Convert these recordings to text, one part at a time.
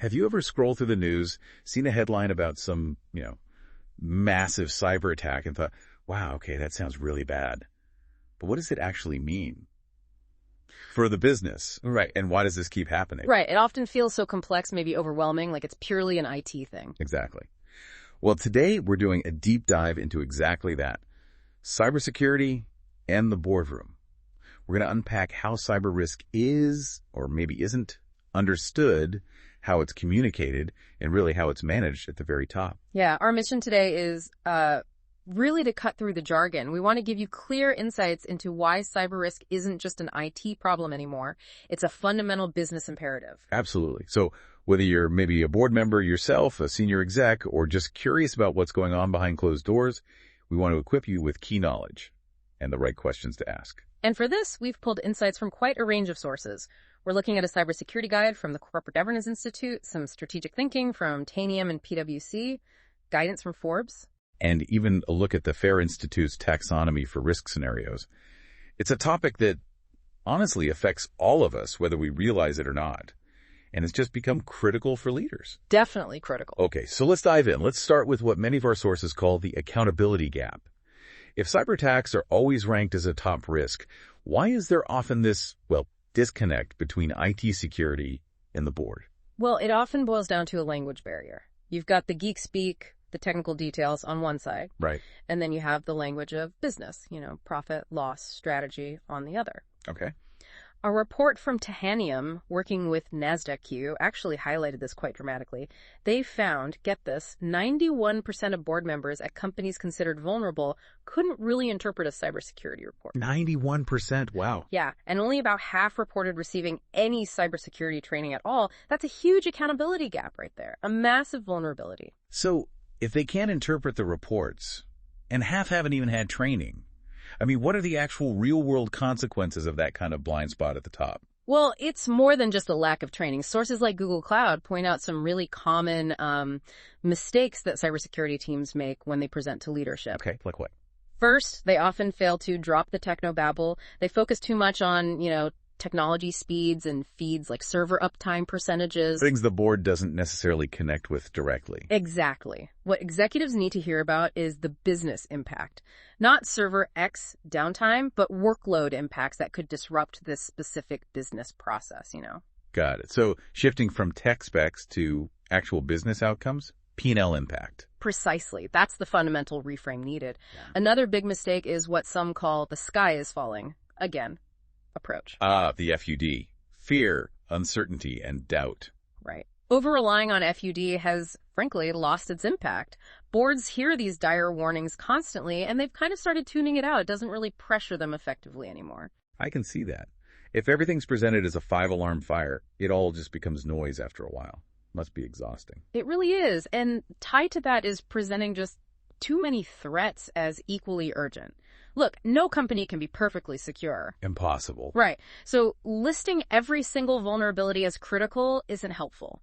Have you ever scrolled through the news, seen a headline about some, massive cyber attack and thought, wow, okay, that sounds really bad. But what does it actually mean for the business? Right. And why does this keep happening? Right. It often feels so complex, maybe overwhelming, like it's purely an IT thing. Exactly. Well, today we're doing a deep dive into exactly that. Cybersecurity and the boardroom. We're going to unpack how cyber risk is, or maybe isn't, understood, how it's communicated, and really how it's managed at the very top. Yeah, our mission today is really to cut through the jargon. We want to give you clear insights into why cyber risk isn't just an IT problem anymore. It's a fundamental business imperative. Absolutely. So whether you're maybe a board member yourself, a senior exec, or just curious about what's going on behind closed doors, we want to equip you with key knowledge and the right questions to ask. And for this, we've pulled insights from quite a range of sources. We're looking at a cybersecurity guide from the Corporate Governance Institute, some strategic thinking from Tanium and PwC, guidance from Forbes, and even a look at the FAIR Institute's taxonomy for risk scenarios. It's a topic that honestly affects all of us, whether we realize it or not. And it's just become critical for leaders. Definitely critical. Okay, so let's dive in. Let's start with what many of our sources call the accountability gap. If cyber attacks are always ranked as a top risk, why is there often this, disconnect between IT security and the board? Well, it often boils down to a language barrier. You've got the geek speak, the technical details on one side. Right. And then you have the language of business, profit, loss, strategy on the other. Okay. A report from Tanium, working with NASDAQ, actually highlighted this quite dramatically. They found, get this, 91% of board members at companies considered vulnerable couldn't really interpret a cybersecurity report. 91%? Wow. Yeah, and only about half reported receiving any cybersecurity training at all. That's a huge accountability gap right there, a massive vulnerability. So, if they can't interpret the reports, and half haven't even had training, what are the actual real-world consequences of that kind of blind spot at the top? Well, it's more than just a lack of training. Sources like Google Cloud point out some really common mistakes that cybersecurity teams make when they present to leadership. Okay, like what? First, they often fail to drop the technobabble. They focus too much on, technology speeds and feeds like server uptime percentages. Things the board doesn't necessarily connect with directly. Exactly. What executives need to hear about is the business impact. Not server X downtime, but workload impacts that could disrupt this specific business process, Got it. So shifting from tech specs to actual business outcomes, P&L impact. Precisely. That's the fundamental reframe needed. Yeah. Another big mistake is what some call the sky is falling. Again, approach. The FUD. Fear, uncertainty, and doubt. Right. Over-relying on FUD has, frankly, lost its impact. Boards hear these dire warnings constantly, and they've kind of started tuning it out. It doesn't really pressure them effectively anymore. I can see that. If everything's presented as a 5-alarm fire, it all just becomes noise after a while. Must be exhausting. It really is. And tied to that is presenting just too many threats as equally urgent. Look, no company can be perfectly secure. Impossible. Right. So listing every single vulnerability as critical isn't helpful.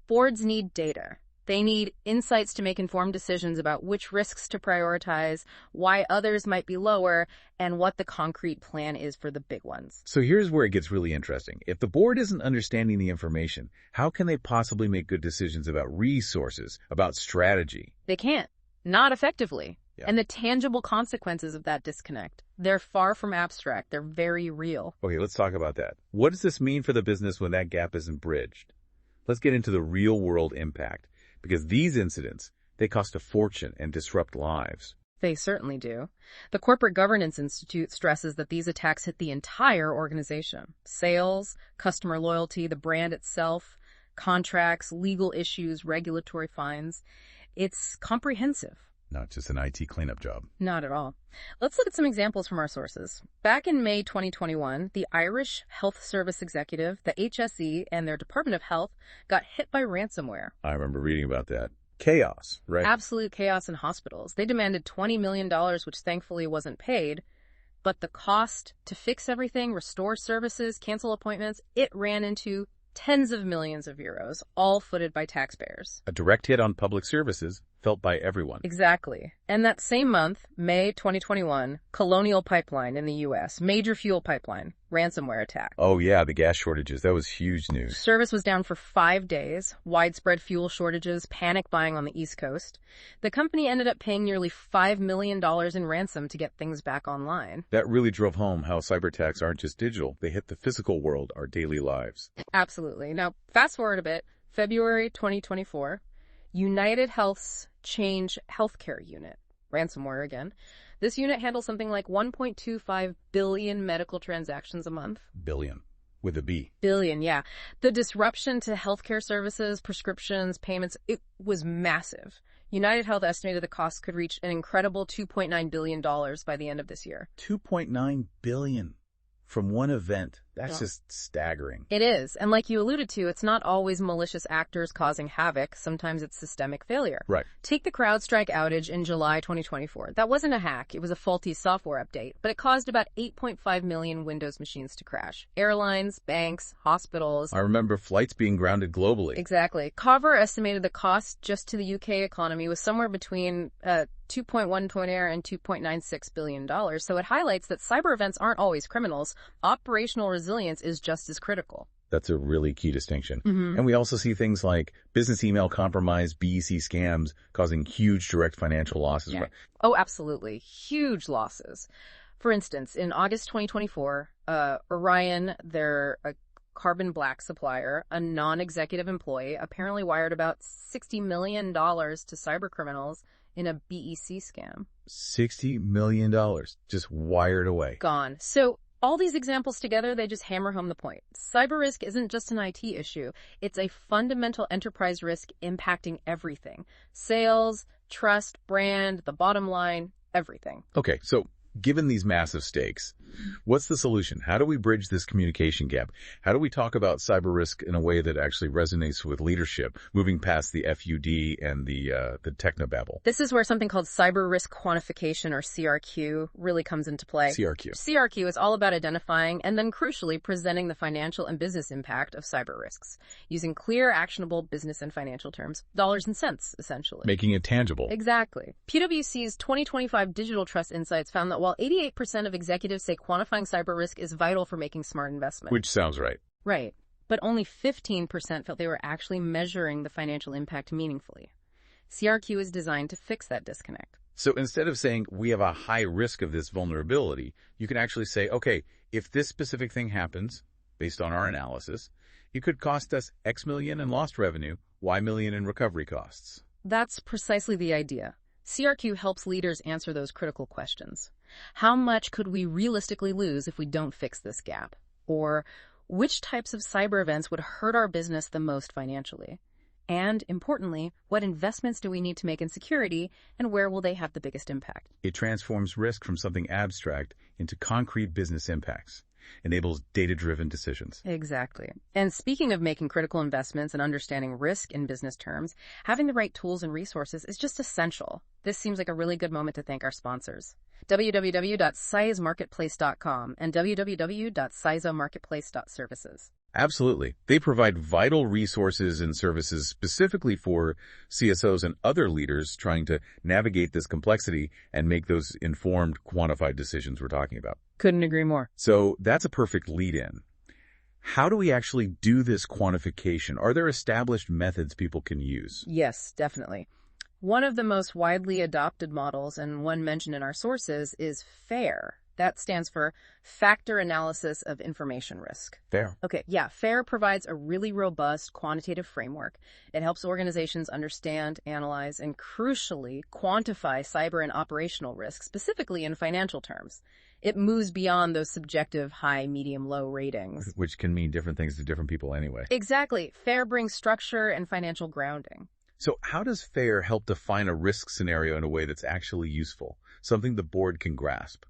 Boards need data. They need insights to make informed decisions about which risks to prioritize, why others might be lower, and what the concrete plan is for the big ones. So here's where it gets really interesting. If the board isn't understanding the information, how can they possibly make good decisions about resources, about strategy? They can't. Not effectively. Yeah. And the tangible consequences of that disconnect, they're far from abstract. They're very real. Okay, let's talk about that. What does this mean for the business when that gap isn't bridged? Let's get into the real-world impact, because these incidents, they cost a fortune and disrupt lives. They certainly do. The Corporate Governance Institute stresses that these attacks hit the entire organization. Sales, customer loyalty, the brand itself, contracts, legal issues, regulatory fines. It's comprehensive. Not just an IT cleanup job. Not at all. Let's look at some examples from our sources. Back in May 2021, the Irish Health Service Executive, the HSE, and their Department of Health got hit by ransomware. I remember reading about that. Chaos, right? Absolute chaos in hospitals. They demanded $20 million, which thankfully wasn't paid. But the cost to fix everything, restore services, cancel appointments, it ran into tens of millions of euros, all footed by taxpayers. A direct hit on public services, felt by everyone. Exactly. And that same month, May 2021, Colonial Pipeline in the U.S., major fuel pipeline, ransomware attack. Oh yeah, the gas shortages. That was huge news. Service was down for 5 days, widespread fuel shortages, panic buying on the East Coast. The company ended up paying nearly $5 million in ransom to get things back online. That really drove home how cyber attacks aren't just digital. They hit the physical world, our daily lives. Absolutely. Now, fast forward a bit, February 2024, United Health's Change Healthcare Unit, ransomware again. This unit handles something like 1.25 billion medical transactions a month. Billion. With a B. Billion, yeah. The disruption to healthcare services, prescriptions, payments, it was massive. United Health estimated the cost could reach an incredible $2.9 billion by the end of this year. $2.9 billion from one event. That's Yeah. just staggering. It is. And like you alluded to, it's not always malicious actors causing havoc. Sometimes it's systemic failure. Right. Take the CrowdStrike outage in July 2024. That wasn't a hack. It was a faulty software update, but it caused about 8.5 million Windows machines to crash. Airlines, banks, hospitals. I remember flights being grounded globally. Exactly. Carver estimated the cost just to the UK economy was somewhere between 2.1 and $2.96 billion. So it highlights that cyber events aren't always criminals. Operational resilience is just as critical. That's a really key distinction. Mm-hmm. And we also see things like business email compromise, BEC scams causing huge direct financial losses. Yeah. Oh, absolutely. Huge losses. For instance, in August 2024, Orion, they're a carbon black supplier, a non-executive employee, apparently wired about $60 million to cyber criminals in a BEC scam. $60 million just wired away. Gone. So all these examples together, they just hammer home the point. Cyber risk isn't just an IT issue. It's a fundamental enterprise risk impacting everything. Sales, trust, brand, the bottom line, everything. Okay, so given these massive stakes, what's the solution? How do we bridge this communication gap? How do we talk about cyber risk in a way that actually resonates with leadership, moving past the FUD and the technobabble? This is where something called cyber risk quantification, or CRQ, really comes into play. CRQ. CRQ is all about identifying and then crucially presenting the financial and business impact of cyber risks, using clear, actionable business and financial terms, dollars and cents, essentially. Making it tangible. Exactly. PwC's 2025 Digital Trust Insights found that while 88% of executives say quantifying cyber risk is vital for making smart investments. Which sounds right. Right. But only 15% felt they were actually measuring the financial impact meaningfully. CRQ is designed to fix that disconnect. So instead of saying we have a high risk of this vulnerability, you can actually say, okay, if this specific thing happens, based on our analysis, it could cost us X million in lost revenue, Y million in recovery costs. That's precisely the idea. CRQ helps leaders answer those critical questions. How much could we realistically lose if we don't fix this gap? Or which types of cyber events would hurt our business the most financially? And importantly, what investments do we need to make in security, and where will they have the biggest impact? It transforms risk from something abstract into concrete business impacts, enables data-driven decisions. Exactly. And speaking of making critical investments and understanding risk in business terms, having the right tools and resources is just essential. This seems like a really good moment to thank our sponsors, www.CISmarketplace.com and www.CISOmarketplace.services. Absolutely. They provide vital resources and services specifically for CSOs and other leaders trying to navigate this complexity and make those informed, quantified decisions we're talking about. Couldn't agree more. So that's a perfect lead-in. How do we actually do this quantification? Are there established methods people can use? Yes, definitely. One of the most widely adopted models, and one mentioned in our sources, is FAIR. That stands for Factor Analysis of Information Risk. Fair. Okay, yeah, FAIR provides a really robust quantitative framework. It helps organizations understand, analyze, and crucially quantify cyber and operational risk, specifically in financial terms. It moves beyond those subjective high, medium, low ratings. Which can mean different things to different people anyway. Exactly. FAIR brings structure and financial grounding. So how does FAIR help define a risk scenario in a way that's actually useful, something the board can grasp?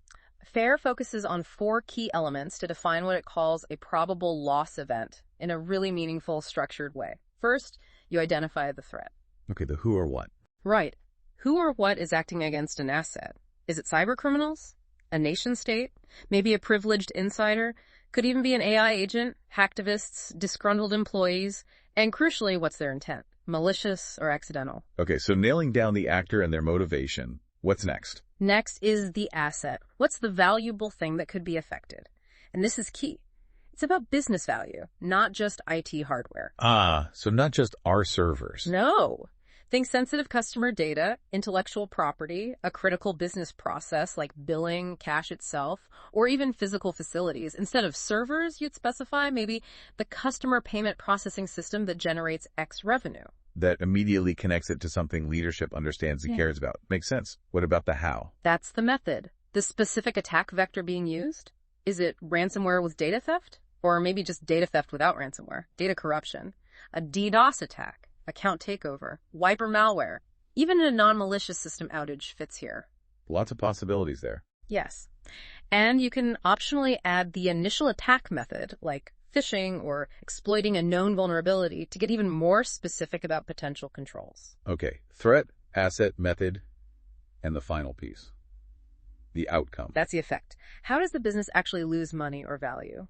FAIR focuses on 4 key elements to define what it calls a probable loss event in a really meaningful, structured way. First, you identify the threat. Okay, the who or what. Right. Who or what is acting against an asset? Is it cyber criminals? A nation state? Maybe a privileged insider? Could even be an AI agent, hacktivists, disgruntled employees. And crucially, what's their intent? Malicious or accidental? Okay, so nailing down the actor and their motivation. What's next? Next is the asset. What's the valuable thing that could be affected? And this is key. It's about business value, not just IT hardware. Ah, so not just our servers. No. Think sensitive customer data, intellectual property, a critical business process like billing, cash itself, or even physical facilities. Instead of servers, you'd specify maybe the customer payment processing system that generates X revenue. That immediately connects it to something leadership understands and cares about. Makes sense. What about the how? That's the method. The specific attack vector being used? Is it ransomware with data theft? Or maybe just data theft without ransomware, data corruption, a DDoS attack, account takeover, wiper malware. Even a non-malicious system outage fits here. Lots of possibilities there. Yes. And you can optionally add the initial attack method, like phishing or exploiting a known vulnerability, to get even more specific about potential controls. Okay, threat, asset, method, and the final piece. The outcome. That's the effect. How does the business actually lose money or value?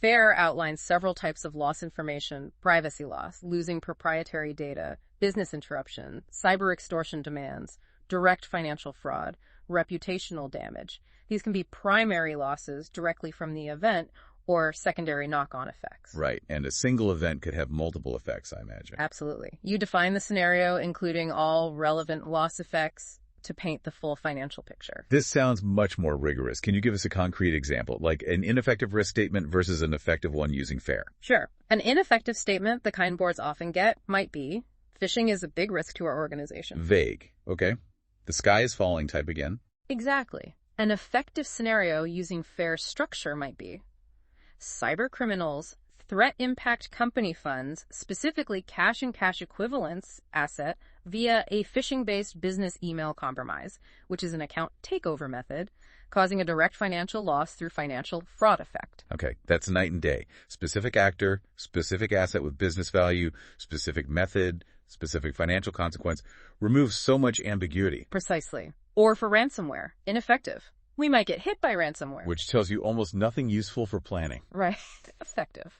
FAIR outlines several types of loss information: privacy loss, losing proprietary data, business interruption, cyber extortion demands, direct financial fraud, reputational damage. These can be primary losses directly from the event or secondary knock-on effects. Right, and a single event could have multiple effects, I imagine. Absolutely. You define the scenario, including all relevant loss effects, to paint the full financial picture. This sounds much more rigorous. Can you give us a concrete example, like an ineffective risk statement versus an effective one using FAIR? Sure. An ineffective statement, the kind boards often get, might be, phishing is a big risk to our organization. Vague. Okay. The sky is falling type again. Exactly. An effective scenario using FAIR structure might be, cyber criminals threat impact company funds, specifically cash and cash equivalents asset, via a phishing-based business email compromise, which is an account takeover method, causing a direct financial loss through financial fraud effect. Okay, that's night and day. Specific actor, specific asset with business value, specific method, specific financial consequence. Removes so much ambiguity. Precisely. Or for ransomware, ineffective. We might get hit by ransomware. Which tells you almost nothing useful for planning. Right. Effective.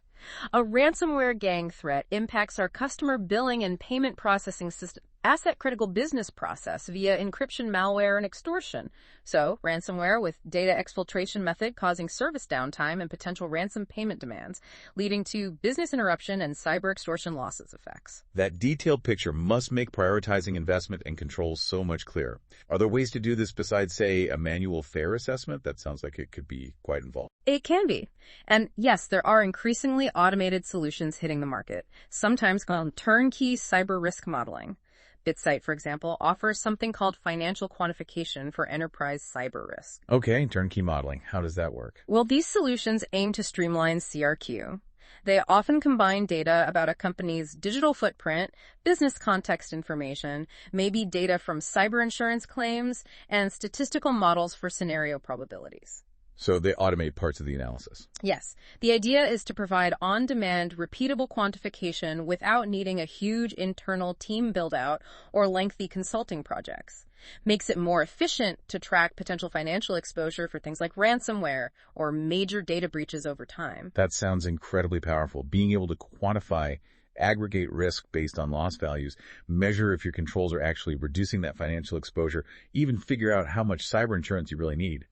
A ransomware gang threat impacts our customer billing and payment processing system, asset-critical business process via encryption, malware, and extortion. So, ransomware with data exfiltration method causing service downtime and potential ransom payment demands, leading to business interruption and cyber extortion losses effects. That detailed picture must make prioritizing investment and controls so much clearer. Are there ways to do this besides, say, a manual FAIR assessment? That sounds like it could be quite involved. It can be. And yes, there are increasingly automated solutions hitting the market, sometimes called turnkey cyber risk modeling. BitSight, for example, offers something called financial quantification for enterprise cyber risk. Okay, turnkey modeling. How does that work? Well, these solutions aim to streamline CRQ. They often combine data about a company's digital footprint, business context information, maybe data from cyber insurance claims, and statistical models for scenario probabilities. So they automate parts of the analysis. Yes. The idea is to provide on-demand, repeatable quantification without needing a huge internal team build-out or lengthy consulting projects. Makes it more efficient to track potential financial exposure for things like ransomware or major data breaches over time. That sounds incredibly powerful. Being able to quantify, aggregate risk based on loss values, measure if your controls are actually reducing that financial exposure, even figure out how much cyber insurance you really need.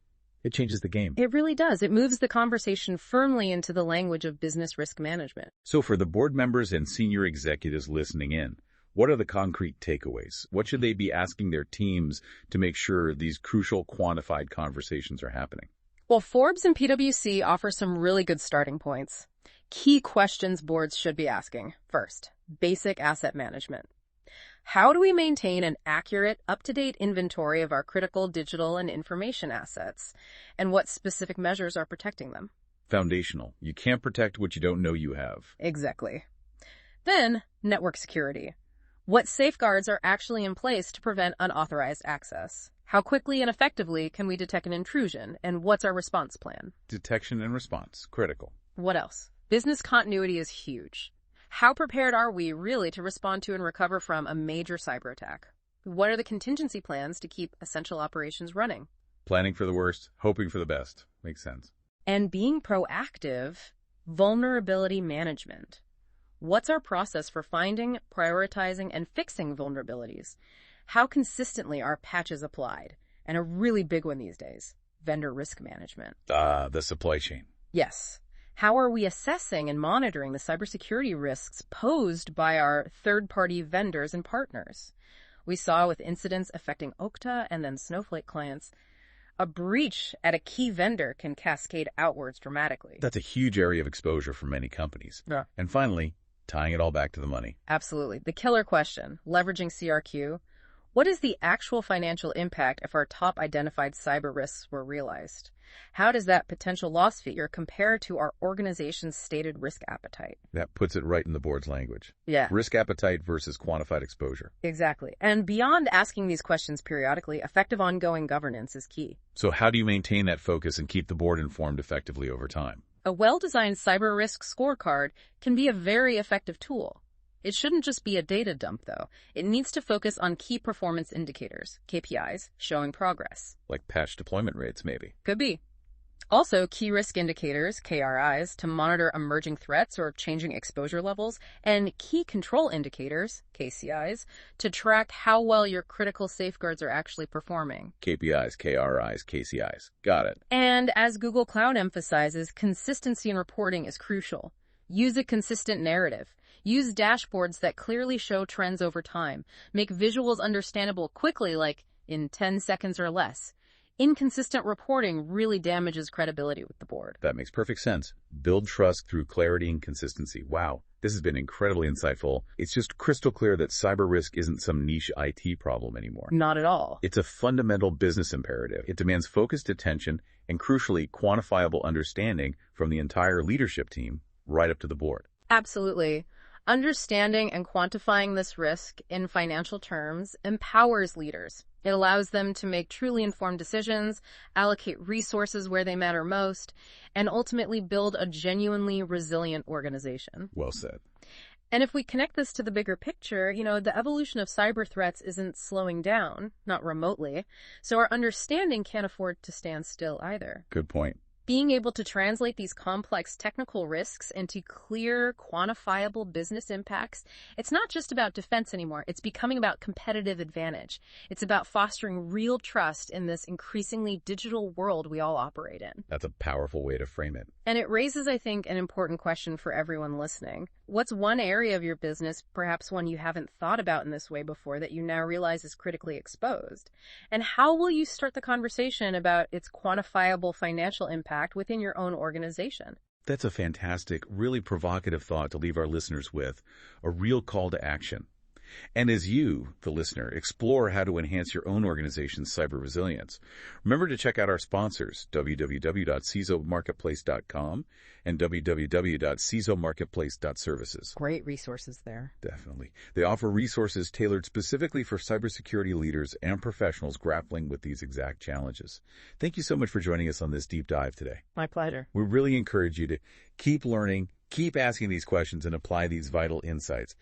It changes the game. It really does. It moves the conversation firmly into the language of business risk management. So for the board members and senior executives listening in, what are the concrete takeaways? What should they be asking their teams to make sure these crucial quantified conversations are happening? Well, Forbes and PwC offer some really good starting points. Key questions boards should be asking. First, basic asset management. How do we maintain an accurate, up-to-date inventory of our critical digital and information assets? And what specific measures are protecting them? Foundational. You can't protect what you don't know you have. Exactly. Then, network security. What safeguards are actually in place to prevent unauthorized access? How quickly and effectively can we detect an intrusion? And what's our response plan? Detection and response. Critical. What else? Business continuity is huge. How prepared are we really to respond to and recover from a major cyber attack? What are the contingency plans to keep essential operations running? Planning for the worst, hoping for the best. Makes sense. And being proactive, vulnerability management. What's our process for finding, prioritizing, and fixing vulnerabilities? How consistently are patches applied? And a really big one these days, vendor risk management. The supply chain. Yes. How are we assessing and monitoring the cybersecurity risks posed by our third-party vendors and partners? We saw with incidents affecting Okta and then Snowflake clients, a breach at a key vendor can cascade outwards dramatically. That's a huge area of exposure for many companies. Yeah. And finally, tying it all back to the money. Absolutely. The killer question, leveraging CRQ. What is the actual financial impact if our top identified cyber risks were realized? How does that potential loss figure compare to our organization's stated risk appetite? That puts it right in the board's language. Yeah. Risk appetite versus quantified exposure. Exactly. And beyond asking these questions periodically, effective ongoing governance is key. So how do you maintain that focus and keep the board informed effectively over time? A well-designed cyber risk scorecard can be a very effective tool. It shouldn't just be a data dump, though. It needs to focus on key performance indicators, KPIs, showing progress. Like patch deployment rates, maybe. Could be. Also, key risk indicators, KRIs, to monitor emerging threats or changing exposure levels, and key control indicators, KCIs, to track how well your critical safeguards are actually performing. KPIs, KRIs, KCIs. Got it. And as Google Cloud emphasizes, consistency in reporting is crucial. Use a consistent narrative. Use dashboards that clearly show trends over time. Make visuals understandable quickly, like in 10 seconds or less. Inconsistent reporting really damages credibility with the board. That makes perfect sense. Build trust through clarity and consistency. Wow, this has been incredibly insightful. It's just crystal clear that cyber risk isn't some niche IT problem anymore. Not at all. It's a fundamental business imperative. It demands focused attention and, crucially, quantifiable understanding from the entire leadership team right up to the board. Absolutely. Understanding and quantifying this risk in financial terms empowers leaders. It allows them to make truly informed decisions, allocate resources where they matter most, and ultimately build a genuinely resilient organization. Well said. And if we connect this to the bigger picture, the evolution of cyber threats isn't slowing down, not remotely, so our understanding can't afford to stand still either. Good point. Being able to translate these complex technical risks into clear, quantifiable business impacts, it's not just about defense anymore. It's becoming about competitive advantage. It's about fostering real trust in this increasingly digital world we all operate in. That's a powerful way to frame it. And it raises, I think, an important question for everyone listening. What's one area of your business, perhaps one you haven't thought about in this way before, that you now realize is critically exposed? And how will you start the conversation about its quantifiable financial impact within your own organization? That's a fantastic, really provocative thought to leave our listeners with, a real call to action. And as you, the listener, explore how to enhance your own organization's cyber resilience, remember to check out our sponsors, www.cisomarketplace.com and www.cisomarketplace.services. Great resources there. Definitely. They offer resources tailored specifically for cybersecurity leaders and professionals grappling with these exact challenges. Thank you so much for joining us on this deep dive today. My pleasure. We really encourage you to keep learning, keep asking these questions, and apply these vital insights.